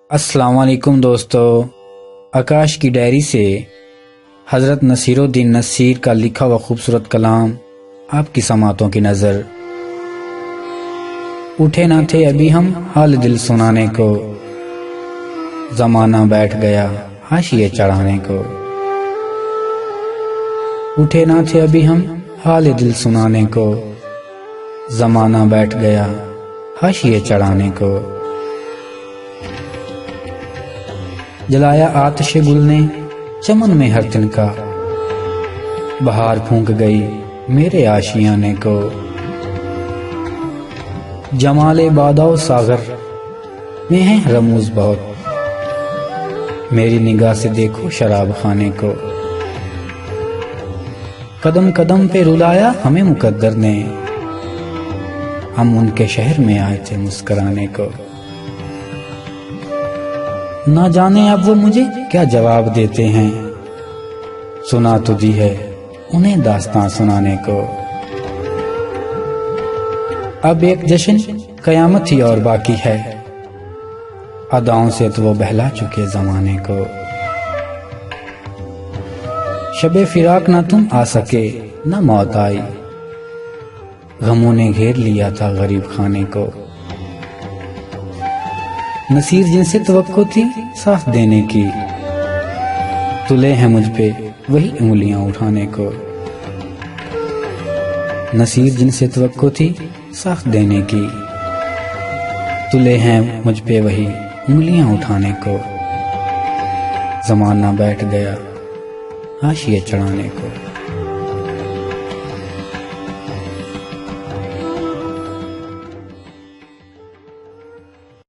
अस्सलाम वालेकुम दोस्तों। आकाश की डायरी से हज़रत नसीरुद्दीन नसीर का लिखा हुआ खूबसूरत कलाम आपकी समातों की नज़र। उठे ना थे अभी हम हाल दिल सुनाने को, ज़माना बैठ गया हाशिए चढ़ाने को। उठे ना थे अभी हम हाल दिल सुनाने को, ज़माना बैठ गया हाशिए चढ़ाने को। जलाया आतिशे गुल ने चमन में हर तिनका, बहार फूंक गई मेरे आशियाने को। जमाले बादाओ सागर में है रमूज बहुत, मेरी निगाह से देखो शराब खाने को। कदम कदम पे रुलाया हमें मुकद्दर ने, हम उनके शहर में आए थे मुस्कुराने को। ना जाने अब वो मुझे क्या जवाब देते हैं, सुना तो दी है उन्हें दास्तां सुनाने को। अब एक जश्न कयामत ही और बाकी है, अदाओं से तो वो बहला चुके जमाने को। शबे फिराक ना तुम आ सके ना मौत आई, गमों ने घेर लिया था गरीब खाने को। नसीर जिनसे तवक्को थी साथ देने की, तुले हैं मुझ पे वही उंगलियां उठाने को। नसीर जिनसे तवक्को थी साथ देने की, तुले हैं मुझ पे वही उंगलियां उठाने को। ज़माना बैठ गया हाशिए चढ़ाने को।